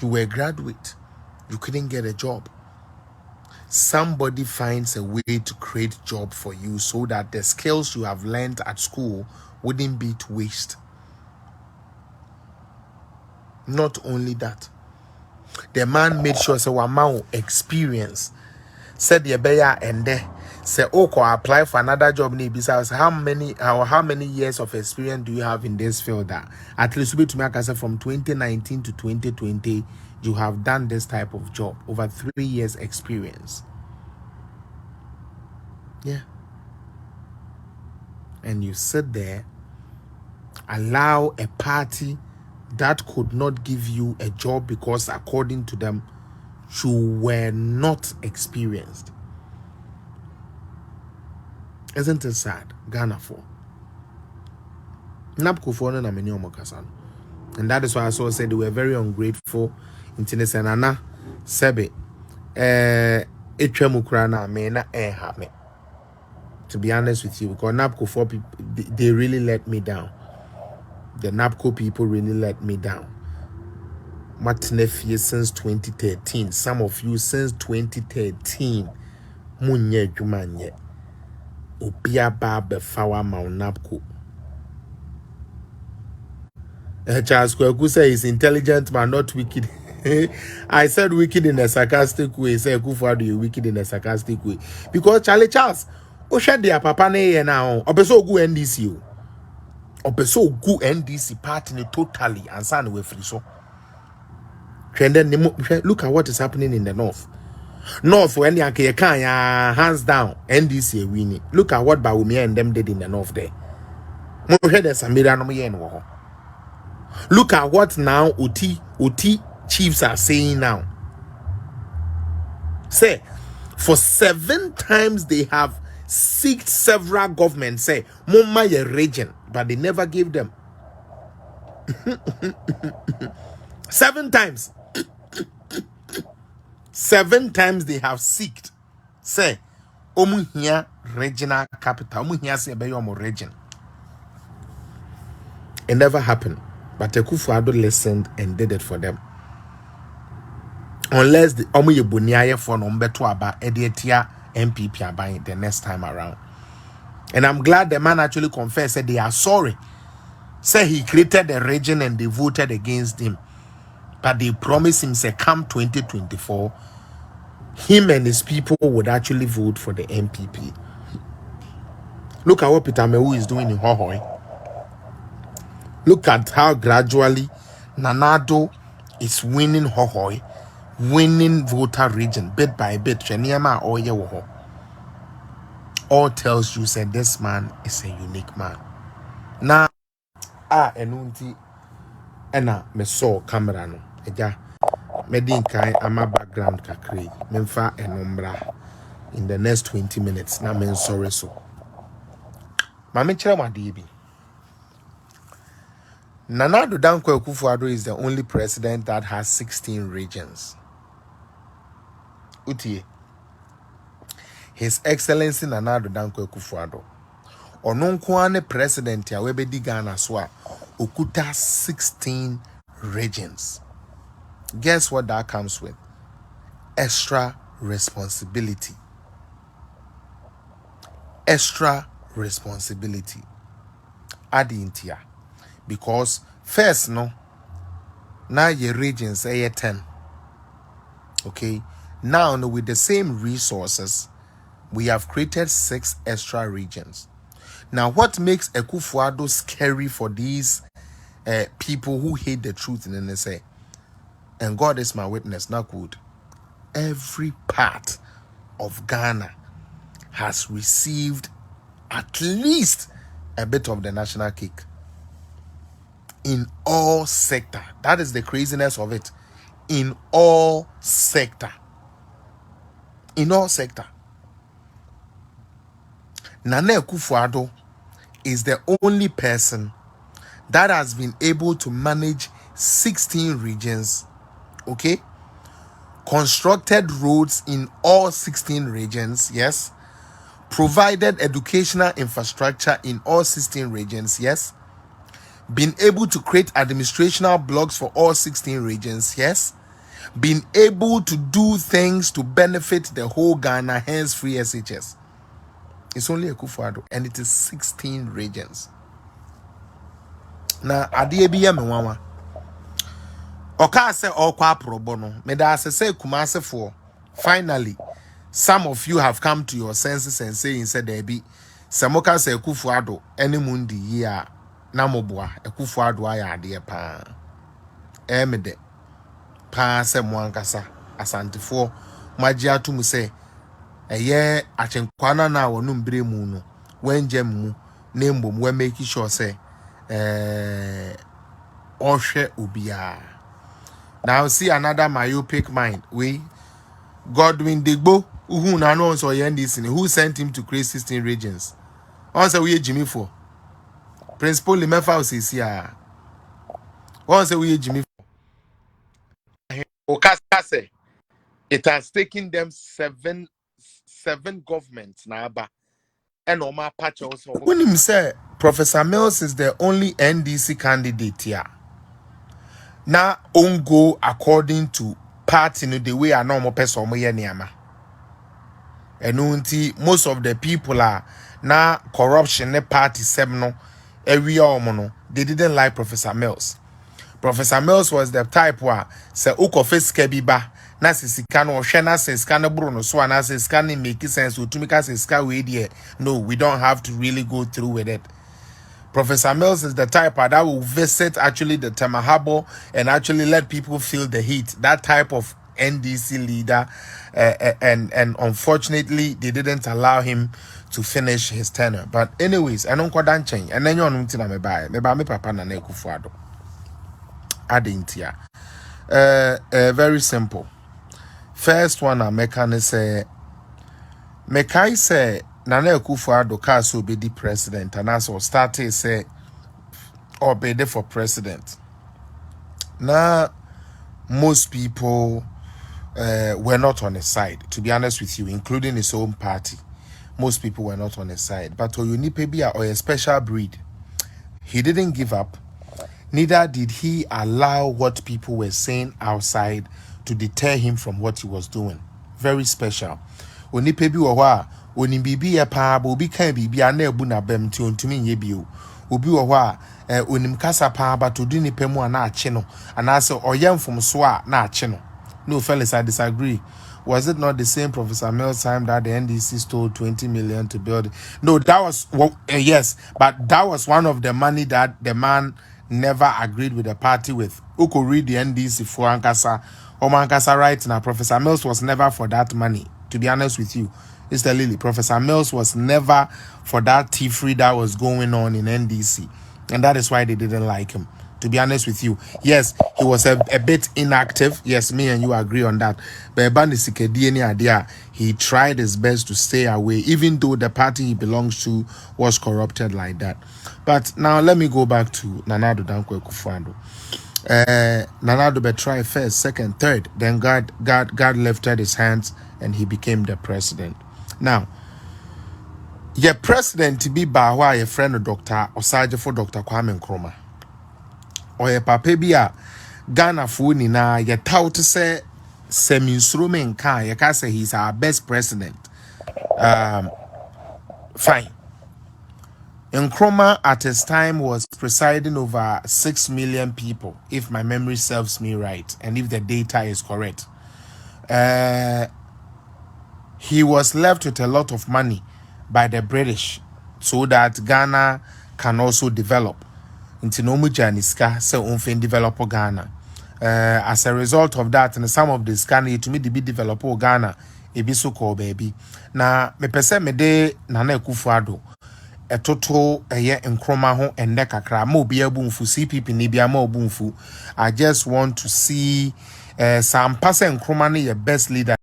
You were a graduate. You couldn't get a job. Somebody finds a way to create a job for you so that the skills you have learned at school wouldn't be to waste. Not only that, the man made sure so amount experience said the bear and there say apply for another job besides how many years of experience do you have in this field? That at least to make us from 2019 to 2020 you have done this type of job, over 3 years experience. Yeah. And you sit there, allow a party that could not give you a job because according to them you were not experienced. Isn't it sad? Ghana for NAPCO for na many omokasan. And that is why I also said they were very ungrateful in Tinesanana Sebe Etwemukra na me na me. To be honest with you, because NAPCO 4 people, they really let me down. The NAPCO people really let me down. Matnefie since 2013. Some of you since 2013. Munye jumanye. Obia ba befawa ma NAPCO. Charles Kweku say he's intelligent but not wicked. I said wicked in a sarcastic way. Say Kufuado you wicked in a sarcastic way. Because Charles, Osha dia papa ne now. Opeso gu NDC o. Opeso gu NDC party ni totally and san we free so. Look at what is happening in the north. North when you can hands down NDC winning. Look at what Bawumia and them did in the north there. Look at what now Uti chiefs are saying now. Say for 7 times they have seeked several governments say Mumma ye region, but they never gave them. 7 times. 7 times they have seeked say omu here regional capital, omu here say beyomo region. It never happened, but Kufuado listened and did it for them. Unless the omu ye buniaye for no mbeto aba edietia NPP aban the next time around. And I'm glad the man actually confessed, said they are sorry. Say he created a region and they voted against him. But they promised him, say, come 2024, him and his people would actually vote for the NPP. Look at what Peter Mewu is doing in Hohoi. Look at how gradually Addo is winning Hohoi, winning voter region bit by bit. All tells you, say, this man is a unique man. Now, enunti ena me saw camera no. Eja medin kai ama background kakre memfa enombra in the next 20 minutes na men sorry so mame chere made bi Nana Addo Dankwa Akufo-Addo is the only president that has 16 regions. Utie His Excellency Nana Addo Dankwa Akufo-Addo Ononkwane president ya webedi Ghana so okuta 16 regions. Guess what that comes with? Extra responsibility. Extra responsibility. Adintia. Because first no, now your regions are 10. Okay. Now with the same resources, we have created 6 extra regions. Now, what makes Akufo-Addo scary for these people who hate the truth in NSA? And God is my witness, not good. Every part of Ghana has received at least a bit of the national cake. In all sector. That is the craziness of it. In all sector. In all sector. Nana Akufo-Addo is the only person that has been able to manage 16 regions, okay? Constructed roads in all 16 regions, yes? Provided educational infrastructure in all 16 regions, yes? Been able to create administrational blocks for all 16 regions, yes? been able to do things to benefit the whole Ghana, hence free SHS. It's only Akufo-Addo, and it is 16 regions. Now, Adiebiya Mwawa. Oka se okwa probono. Me da say Kumase for. Finally, some of you have come to your senses and saying, said there be Samoka se Akufo-Addo, any mundi ya namoboa, Akufo-Addo aya adie pa. Emede. Pa se mwankasa. Asantifo. Majia tumu se. Eye achenkwana na wonu mbre mu no wenje mu na mbom we make sure say ohwe obia. Now see another myopic mind. We Godwin Digbo who na no so NDC who sent him to create 16 regions. Once we Jimmy for principal Limefa osisia. Once we Jimmy for Okase. It has taken them seven governments now, and Omar Patch also. When him say Professor Mills is the only NDC candidate here. Now on go according to party no the way a normal person niama. And most of the people are now corruption ne party semno every they didn't like Professor Mills. Professor Mills was the type where say ukofes kebiba. Na sisika no hwe na sisika no bro no so na sisika no make sense to make us sisika we there. No, we don't have to really go through with it. Professor Mills is the type that will visit actually the Temahabo and actually let people feel the heat. That type of NDC leader, and unfortunately they didn't allow him to finish his tenure. But anyways, I don't quite change. And then you want to me buy me papa na Akufo-Addo. Adintia. Very simple. First one I make say Mekai say Nana Akufo-Addo so be the president and also started say or be there for president. Now most people were not on his side, to be honest with you, including his own party. Most people were not on his side. But Oyunipebia or a special breed, he didn't give up. Neither did he allow what people were saying outside to deter him from what he was doing. Very special. Oni pebi wa oni bibi ya pa ba obi kan bibi ana ebu na bem ti ontumi nye bio. Obi wa oni mkasa pa ba to di ni pemu ana ache no. Ana se oyem from so a na ache no. No fellas, I disagree. Was it not the same Professor Mills time that the NDC stole 20 million to build? No, that was yes, but that was one of the money that the man never agreed with the party with. Who could read the NDC for Ankasa? Omankasa right now, Professor Mills was never for that money. To be honest with you, Mr. Lily, Professor Mills was never for that tea-free that was going on in NDC. And that is why they didn't like him. To be honest with you, yes, he was a bit inactive. Yes, me and you agree on that. But he tried his best to stay away, even though the party he belongs to was corrupted like that. But now let me go back to Nana Addo Dankwa Akufo-Addo. Nana Addo tried first, second, third. Then God lifted his hands and he became the president. Now, your president to be Bahwa, your friend of Dr. Osaje for Dr. Kwame Nkrumah. Or your papa bia Ghana funi na ye tout say semi-instrument can you can say he's our best president. Fine. Nkrumah at his time was presiding over 6 million people, if my memory serves me right, and if the data is correct. He was left with a lot of money by the British so that Ghana can also develop. Into no mujaniska se unfen develop Ghana. As a result of that, and some of this Ghana to me the be develop Ghana, e be so called baby. Na me pese me de Nana Akufo-Addo a total ye Nkrumah ho ende kakra mo bi abunfu CPP ni bia mo abunfu. I just want to see some person Nkrumah ne your best leader.